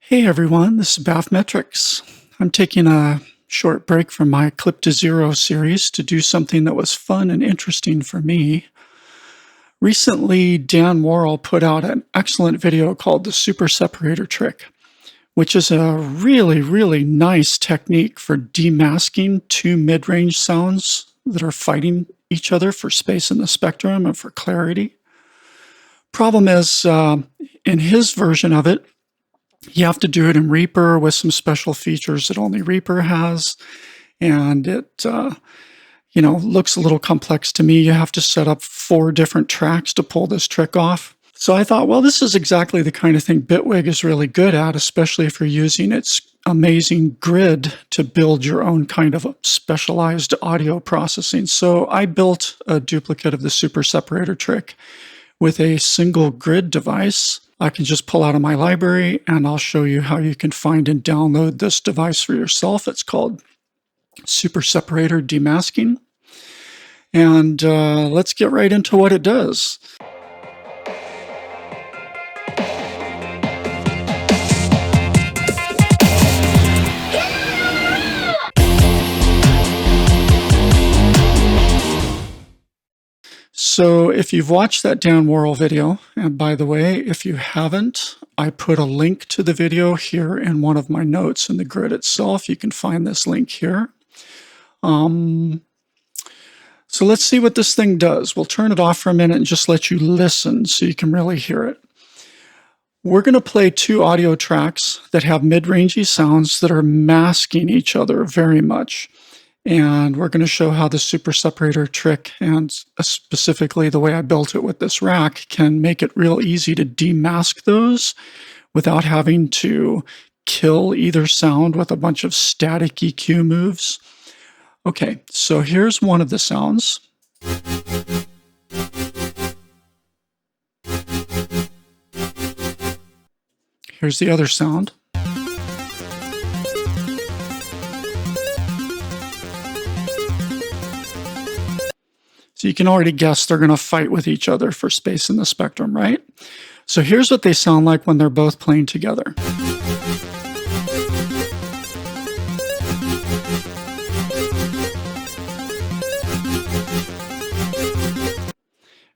Hey everyone, this is Bathmetrics. I'm taking a short break from my Clip to Zero series to do something that was fun and interesting for me. Recently, Dan Worrall put out an excellent video called the Super Separator trick, which is a really nice technique for demasking two mid-range sounds that are fighting each other for space in the spectrum and for clarity. Problem is, in his version of it, you have to do it in Reaper with some special features that only Reaper has, and it looks a little complex to me. You have to set up 4 different tracks to pull this trick off. So I thought, well, this is exactly the kind of thing Bitwig is really good at, especially if you're using its amazing grid to build your own kind of a specialized audio processing. So I built a duplicate of the Super Separator trick with a single grid device. I can just pull out of my library and I'll show you how you can find and download this device for yourself. It's called Super Separator Demasking. And let's get right into what it does. So if you've watched that Dan Worrall video, and by the way, if you haven't, I put a link to the video here in one of my notes in the grid itself. You can find this link here. So let's see what this thing does. We'll turn it off for a minute and just let you listen so you can really hear it. We're going to play 2 audio tracks that have mid-rangey sounds that are masking each other very much. And we're going to show how the Super Separator trick, and specifically the way I built it with this rack, can make it real easy to demask those without having to kill either sound with a bunch of static EQ moves. Okay, so here's one of the sounds. Here's the other sound. So you can already guess they're going to fight with each other for space in the spectrum, right? So here's what they sound like when they're both playing together.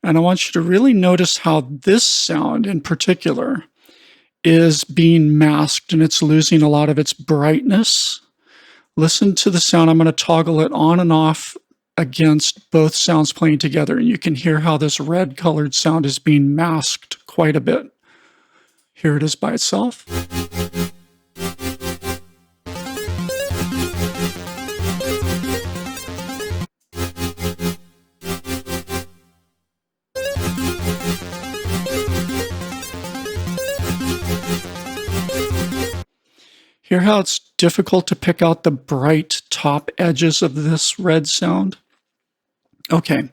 And I want you to really notice how this sound in particular is being masked and it's losing a lot of its brightness. Listen to the sound. I'm going to toggle it on and off against both sounds playing together, and you can hear how this red colored sound is being masked quite a bit. Here it is by itself. Hear how it's difficult to pick out the bright top edges of this red sound? Okay,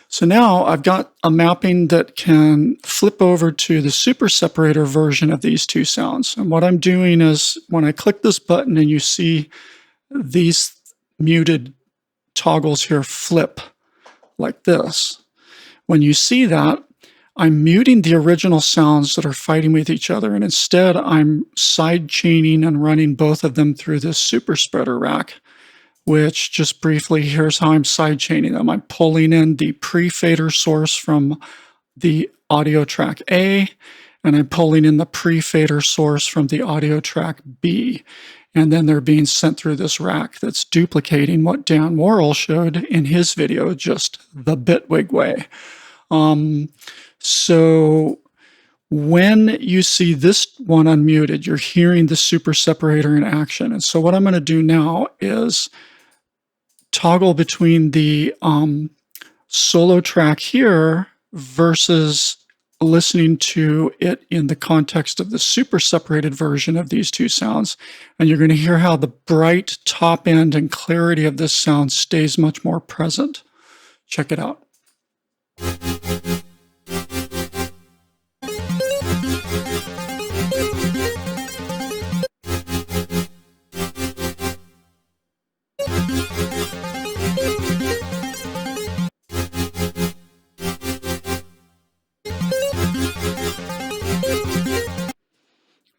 so now I've got a mapping that can flip over to the Super Separator version of these 2 sounds. And what I'm doing is when I click this button and you see these muted toggles here flip like this, when you see that, I'm muting the original sounds that are fighting with each other, and instead I'm side chaining and running both of them through this super spreader rack, which just briefly, here's how I'm side chaining them. I'm pulling in the pre-fader source from the audio track A, and I'm pulling in the pre-fader source from the audio track B. And then they're being sent through this rack that's duplicating what Dan Worrall showed in his video, just the Bitwig way. So when you see this one unmuted, you're hearing the Super Separator in action. And so what I'm going to do now is toggle between the solo track here versus listening to it in the context of the super separated version of these 2 sounds. And you're going to hear how the bright top end and clarity of this sound stays much more present. Check it out.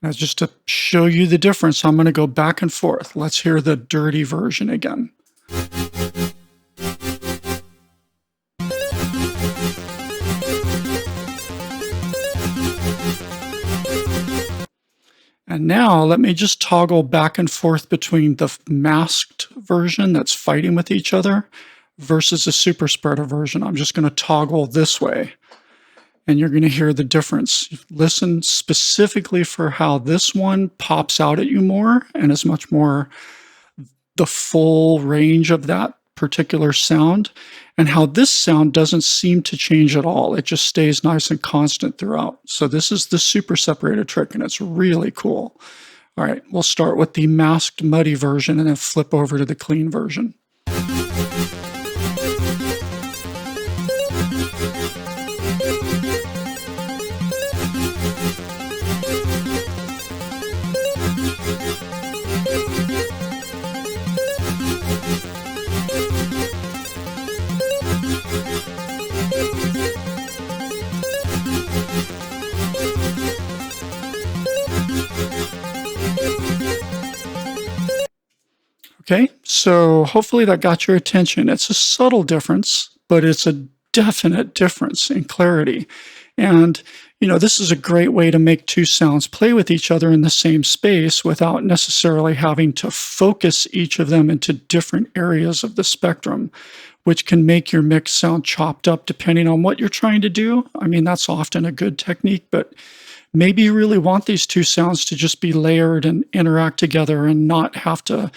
Now, just to show you the difference, I'm going to go back and forth. Let's hear the dirty version again. And now let me just toggle back and forth between the masked version that's fighting with each other versus the super spreader version. I'm just going to toggle this way, and you're going to hear the difference. Listen specifically for how this one pops out at you more and is much more the full range of that particular sound, and how this sound doesn't seem to change at all. It just stays nice and constant throughout. So this is the super separator trick, and it's really cool. All right, we'll start with the masked muddy version and then flip over to the clean version. Okay, so hopefully that got your attention. It's a subtle difference, but it's a definite difference in clarity. And, this is a great way to make two sounds play with each other in the same space without necessarily having to focus each of them into different areas of the spectrum, which can make your mix sound chopped up depending on what you're trying to do. I mean, that's often a good technique, but maybe you really want these two sounds to just be layered and interact together and not have to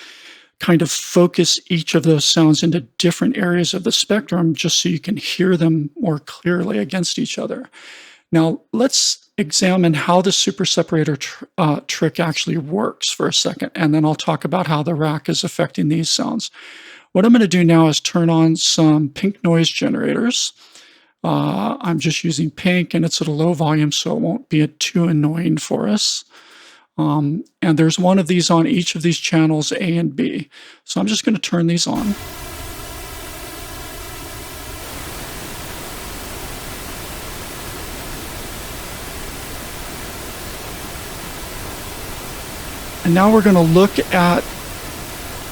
kind of focus each of those sounds into different areas of the spectrum just so you can hear them more clearly against each other. Now, let's examine how the super separator trick actually works for a second, and then I'll talk about how the rack is affecting these sounds. What I'm going to do now is turn on some pink noise generators. I'm just using pink, and it's at a low volume, so it won't be too annoying for us. And there's one of these on each of these channels, A and B. So I'm just going to turn these on. And now we're going to look at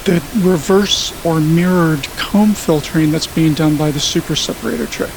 the reverse or mirrored comb filtering that's being done by the super separator trick.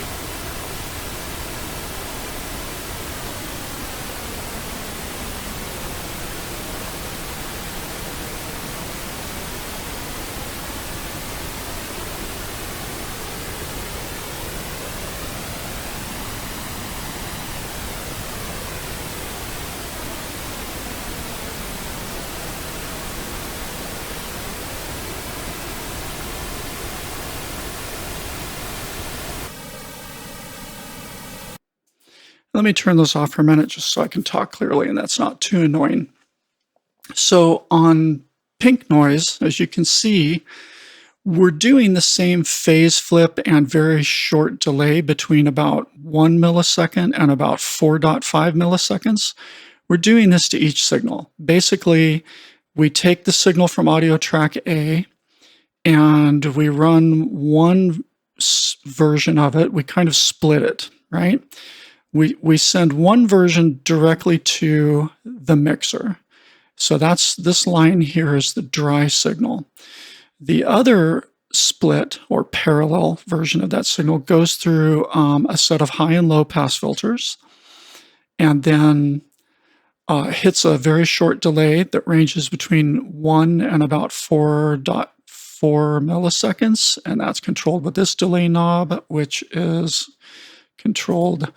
Let me turn those off for a minute just so I can talk clearly and that's not too annoying. So on pink noise, as you can see, we're doing the same phase flip and very short delay between about 1 millisecond and about 4.5 milliseconds. We're doing this to each signal. Basically, we take the signal from audio track A and we run one version of it. We kind of split it, right? We send one version directly to the mixer. So that's this line here is the dry signal. The other split or parallel version of that signal goes through a set of high and low pass filters and then hits a very short delay that ranges between 1 and about 4.4 milliseconds. And that's controlled with this delay knob, which is controlled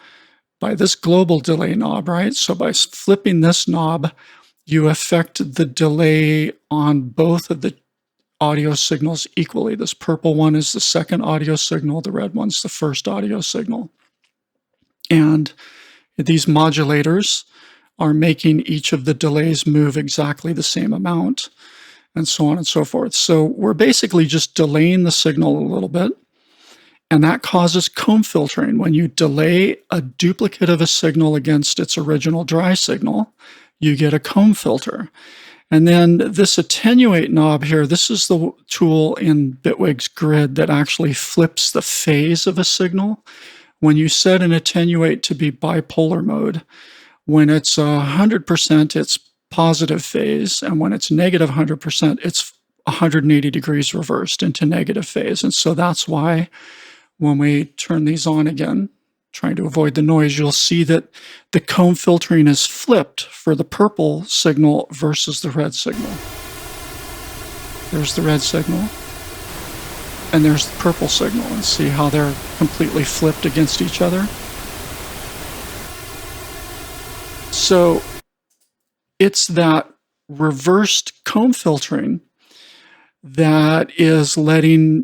by this global delay knob, right? So by flipping this knob, you affect the delay on both of the audio signals equally. This purple one is the second audio signal, the red one's the first audio signal. And these modulators are making each of the delays move exactly the same amount, and so on and so forth. So we're basically just delaying the signal a little bit. And that causes comb filtering. When you delay a duplicate of a signal against its original dry signal, you get a comb filter. And then this attenuate knob here, this is the tool in Bitwig's grid that actually flips the phase of a signal. When you set an attenuate to be bipolar mode, when it's 100%, it's positive phase, and when it's negative 100%, it's 180 degrees reversed into negative phase. And so that's why when we turn these on again, trying to avoid the noise, you'll see that the comb filtering is flipped for the purple signal versus the red signal. There's the red signal, and there's the purple signal, and see how they're completely flipped against each other. So it's that reversed comb filtering that is letting,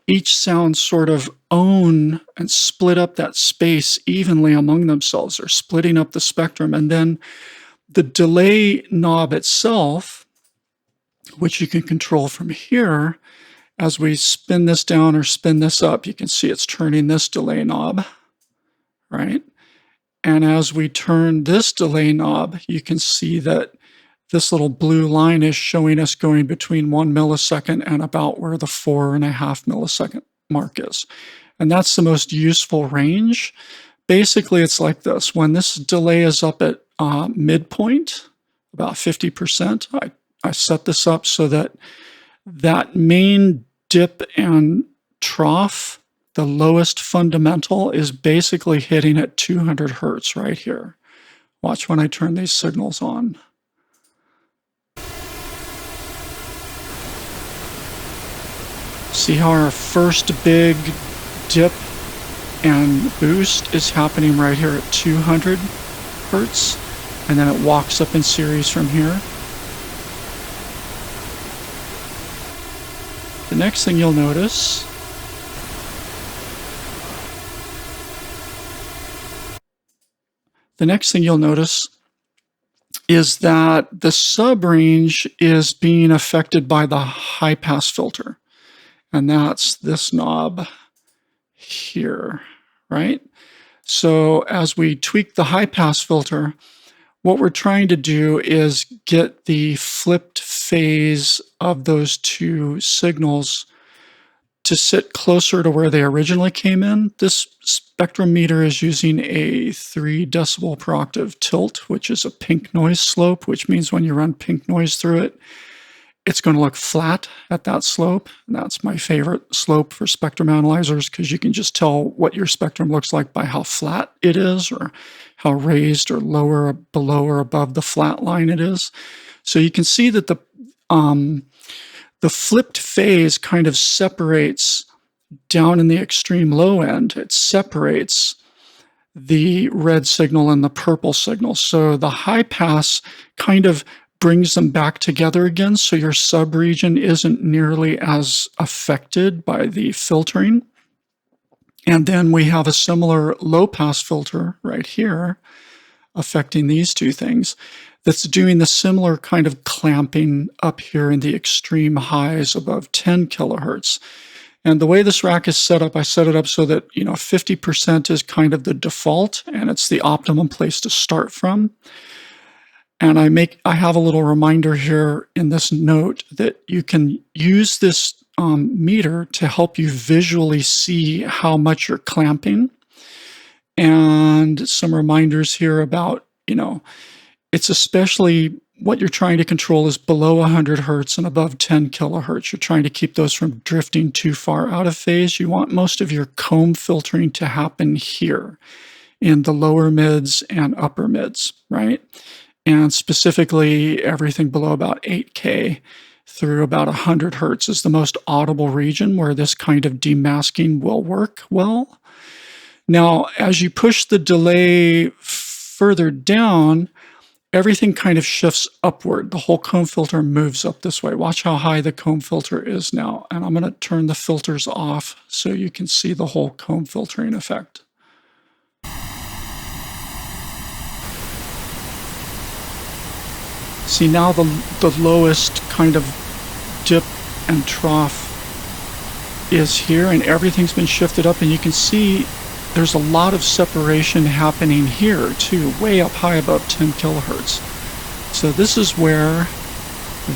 each sound sort of own and split up that space evenly among themselves, or splitting up the spectrum. And then the delay knob itself, which you can control from here, as we spin this down or spin this up, you can see it's turning this delay knob, right? And as we turn this delay knob, you can see that this little blue line is showing us going between 1 millisecond and about where the 4.5 millisecond mark is. And that's the most useful range. Basically, it's like this. When this delay is up at midpoint, about 50%, I set this up so that that main dip and trough, the lowest fundamental, is basically hitting at 200 hertz right here. Watch when I turn these signals on. See how our first big dip and boost is happening right here at 200 hertz, and then it walks up in series from here. The next thing you'll notice is that the sub-range is being affected by the high-pass filter. And that's this knob here, right? So as we tweak the high-pass filter, what we're trying to do is get the flipped phase of those two signals to sit closer to where they originally came in. This spectrum meter is using a 3 decibel per octave tilt, which is a pink noise slope, which means when you run pink noise through it, it's going to look flat at that slope. And that's my favorite slope for spectrum analyzers, because you can just tell what your spectrum looks like by how flat it is, or how raised or lower, below or above the flat line it is. So you can see that the flipped phase kind of separates down in the extreme low end. It separates the red signal and the purple signal. So the high pass kind of brings them back together again, so your subregion isn't nearly as affected by the filtering. And then we have a similar low-pass filter right here affecting these two things that's doing the similar kind of clamping up here in the extreme highs above 10 kilohertz. And the way this rack is set up, I set it up so that 50% is kind of the default, and it's the optimum place to start from. And I have a little reminder here in this note that you can use this meter to help you visually see how much you're clamping. And some reminders here about, it's especially what you're trying to control is below 100 hertz and above 10 kilohertz. You're trying to keep those from drifting too far out of phase. You want most of your comb filtering to happen here in the lower mids and upper mids, right? And specifically, everything below about 8K through about 100 hertz is the most audible region where this kind of demasking will work well. Now, as you push the delay further down, everything kind of shifts upward. The whole comb filter moves up this way. Watch how high the comb filter is now. And I'm going to turn the filters off so you can see the whole comb filtering effect. See, now the lowest kind of dip and trough is here, and everything's been shifted up, and you can see there's a lot of separation happening here too, way up high above 10 kilohertz. So this is where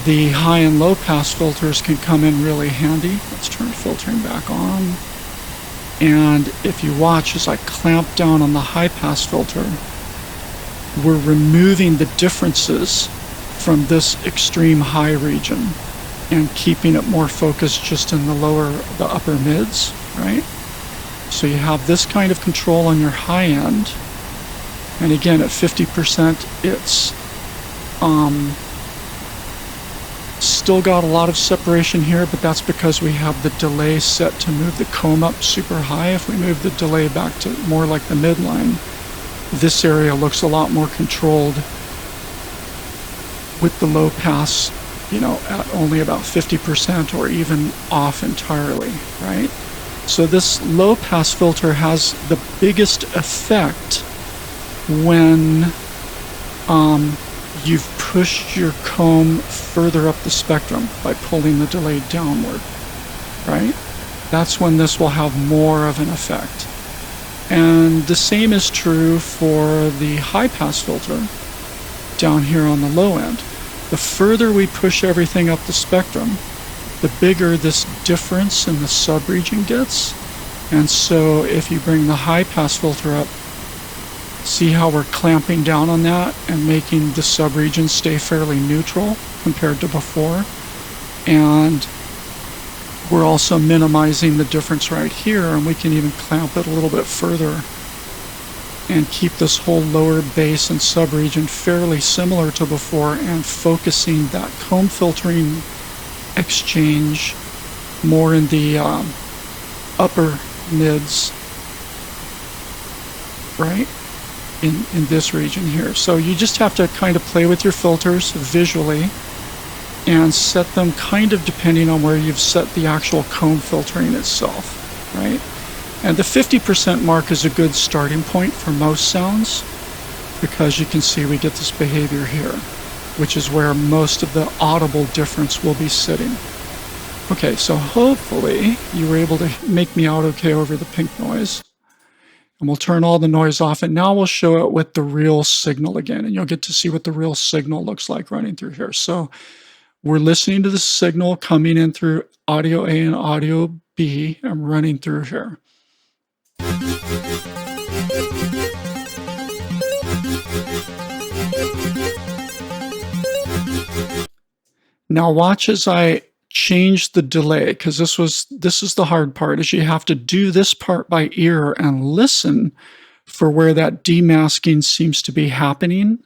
the high and low pass filters can come in really handy. Let's turn filtering back on. And if you watch as I clamp down on the high pass filter, we're removing the differences from this extreme high region and keeping it more focused just in the upper mids, right? So you have this kind of control on your high end. And again, at 50%, it's still got a lot of separation here, but that's because we have the delay set to move the comb up super high. If we move the delay back to more like the midline, this area looks a lot more controlled with the low pass, you know, at only about 50% or even off entirely, right? So this low pass filter has the biggest effect when you've pushed your comb further up the spectrum by pulling the delay downward, right? That's when this will have more of an effect. And the same is true for the high pass filter down here on the low end. The further we push everything up the spectrum, the bigger this difference in the subregion gets. And so if you bring the high pass filter up, see how we're clamping down on that and making the subregion stay fairly neutral compared to before. And we're also minimizing the difference right here, and we can even clamp it a little bit further and keep this whole lower bass and subregion fairly similar to before, and focusing that comb filtering exchange more in the upper mids, right? In this region here. So you just have to kind of play with your filters visually and set them kind of depending on where you've set the actual comb filtering itself, right? And the 50% mark is a good starting point for most sounds, because you can see we get this behavior here, which is where most of the audible difference will be sitting. Okay, so hopefully you were able to make me out okay over the pink noise. And we'll turn all the noise off, and now we'll show it with the real signal again, and you'll get to see what the real signal looks like running through here. So we're listening to the signal coming in through audio A and audio B and running through here. Now watch as I change the delay, because this is the hard part, is you have to do this part by ear and listen for where that demasking seems to be happening.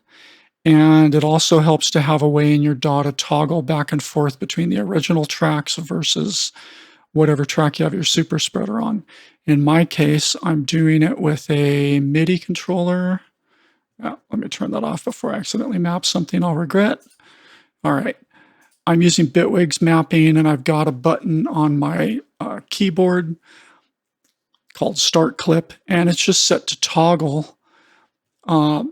And it also helps to have a way in your DAW to toggle back and forth between the original tracks versus whatever track you have your super spreader on. In my case, I'm doing it with a MIDI controller. Let me turn that off before I accidentally map something I'll regret. All right. I'm using Bitwig's mapping, and I've got a button on my keyboard called Start Clip, and it's just set to toggle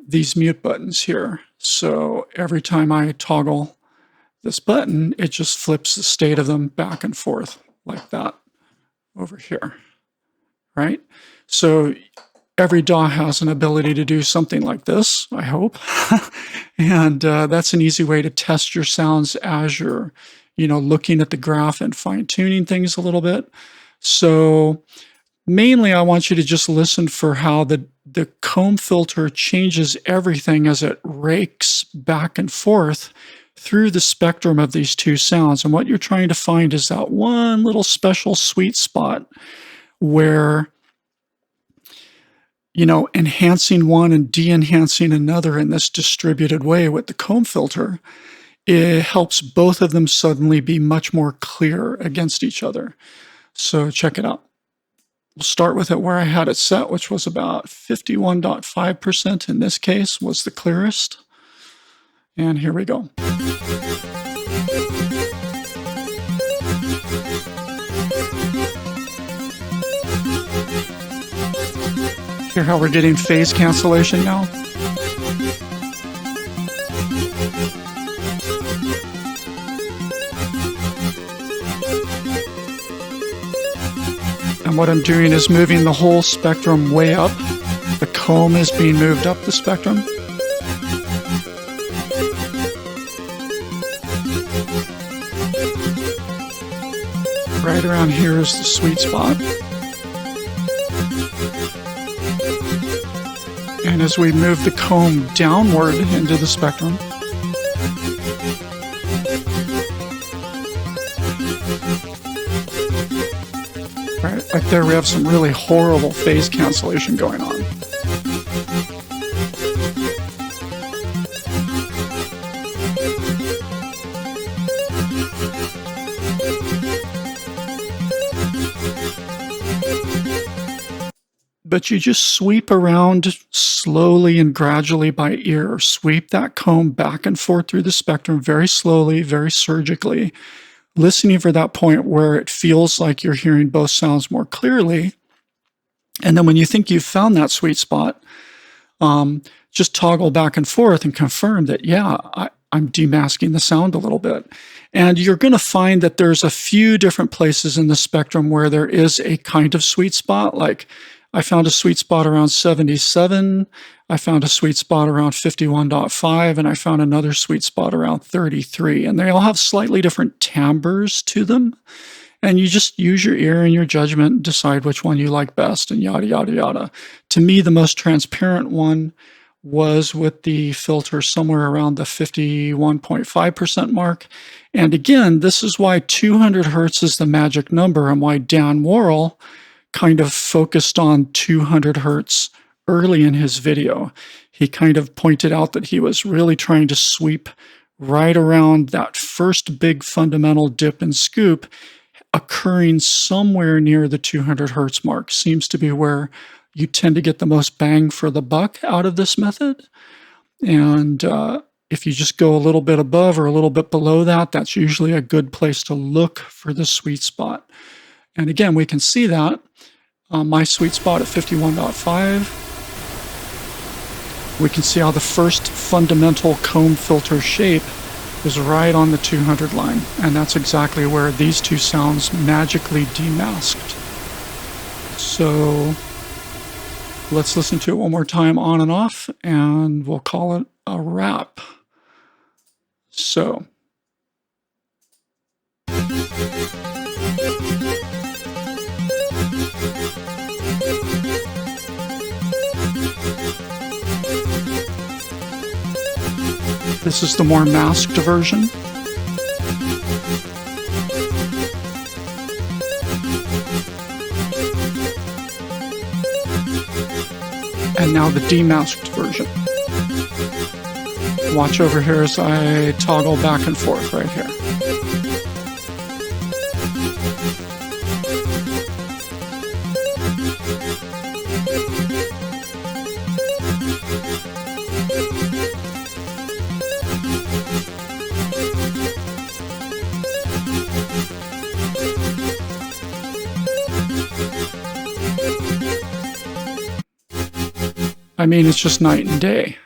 these mute buttons here. So every time I toggle this button, it just flips the state of them back and forth like that over here, right? So every DAW has an ability to do something like this, I hope. And that's an easy way to test your sounds as you're, looking at the graph and fine-tuning things a little bit. So mainly I want you to just listen for how the comb filter changes everything as it rakes back and forth through the spectrum of these two sounds. And what you're trying to find is that one little special sweet spot where enhancing one and de-enhancing another in this distributed way with the comb filter, it helps both of them suddenly be much more clear against each other. So check it out. We'll start with it where I had it set, which was about 51.5% in this case was the clearest. And here we go. Hear how we're getting phase cancellation now? And what I'm doing is moving the whole spectrum way up. The comb is being moved up the spectrum. Right around here is the sweet spot. And as we move the comb downward into the spectrum, Like there we have some really horrible phase cancellation going on. But you just sweep around slowly and gradually by ear. Sweep that comb back and forth through the spectrum very slowly, very surgically, listening for that point where it feels like you're hearing both sounds more clearly. And then when you think you've found that sweet spot, just toggle back and forth and confirm that, yeah, I'm demasking the sound a little bit. And you're going to find that there's a few different places in the spectrum where there is a kind of sweet spot. Like I found a sweet spot around 77, I found a sweet spot around 51.5, and I found another sweet spot around 33. And they all have slightly different timbres to them. And you just use your ear and your judgment, decide which one you like best, and yada, yada, yada. To me, the most transparent one was with the filter somewhere around the 51.5% mark. And again, this is why 200 hertz is the magic number, and why Dan Worrall kind of focused on 200 hertz early in his video. He kind of pointed out that he was really trying to sweep right around that first big fundamental dip and scoop, occurring somewhere near the 200 hertz mark. Seems to be where you tend to get the most bang for the buck out of this method. And if you just go a little bit above or a little bit below that, that's usually a good place to look for the sweet spot. And again, we can see that my sweet spot at 51.5. We can see how the first fundamental comb filter shape is right on the 200 line. And that's exactly where these two sounds magically demasked. So let's listen to it one more time on and off, and we'll call it a wrap. So. This is the more masked version. And now the demasked version. Watch over here as I toggle back and forth right here. I mean, it's just night and day.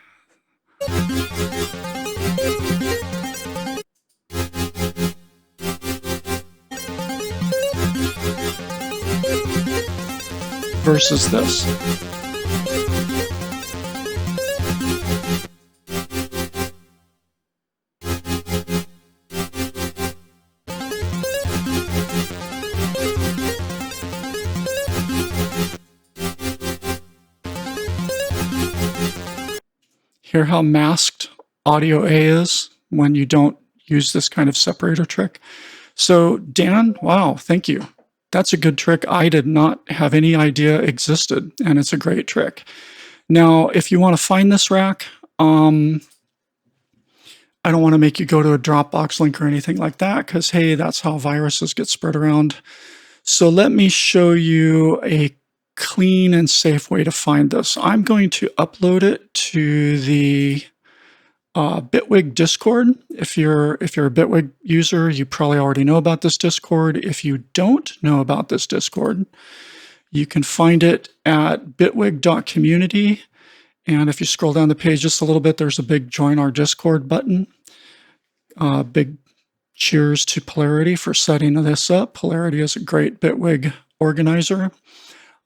Versus this. Hear how masked audio A is when you don't use this kind of separator trick? So Dan, wow, thank you. That's a good trick I did not have any idea existed, and it's a great trick. Now, if you want to find this rack, I don't want to make you go to a Dropbox link or anything like that, because, hey, that's how viruses get spread around. So let me show you a clean and safe way to find this. I'm going to upload it to the Bitwig Discord. If you're a Bitwig user, you probably already know about this Discord. If you don't know about this Discord, you can find it at bitwig.community. And if you scroll down the page just a little bit, there's a big Join Our Discord button. Big cheers to Polarity for setting this up. Polarity is a great Bitwig organizer.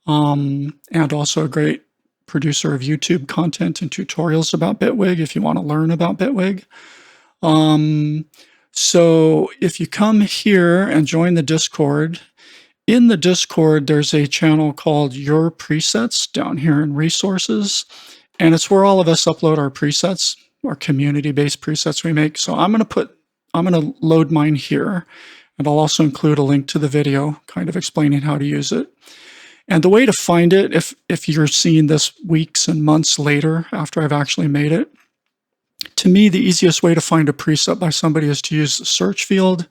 And also a great producer of YouTube content and tutorials about Bitwig if you want to learn about Bitwig. So if you come here and join the Discord, in the Discord, there's a channel called Your Presets down here in Resources, and it's where all of us upload our presets, our community-based presets we make. So I'm going to load mine here, And I'll also include a link to the video kind of explaining how to use it. And the way to find it, if you're seeing this weeks and months later after I've actually made it, to me, the easiest way to find a preset by somebody is to use the search field,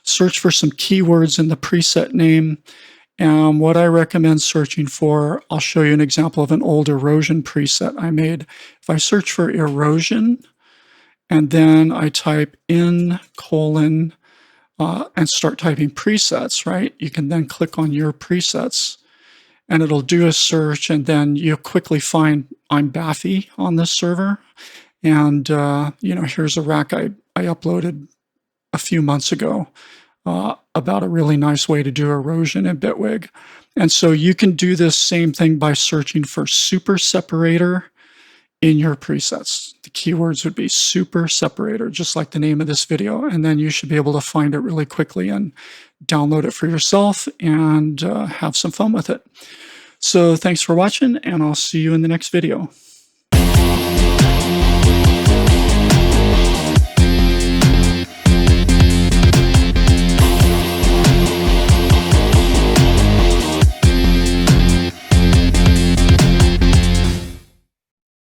search for some keywords in the preset name. And what I recommend searching for, I'll show you an example of an old erosion preset I made. If I search for erosion, and then I type in colon and start typing presets, right? You can then click on your presets and it'll do a search, and then you'll quickly find I'm Baffy on this server. And, here's a rack I uploaded a few months ago about a really nice way to do erosion in Bitwig. And so you can do this same thing by searching for super separator in your presets. The keywords would be super separator, just like the name of this video, and then you should be able to find it really quickly and download it for yourself and have some fun with it. So thanks for watching, and I'll see you in the next video.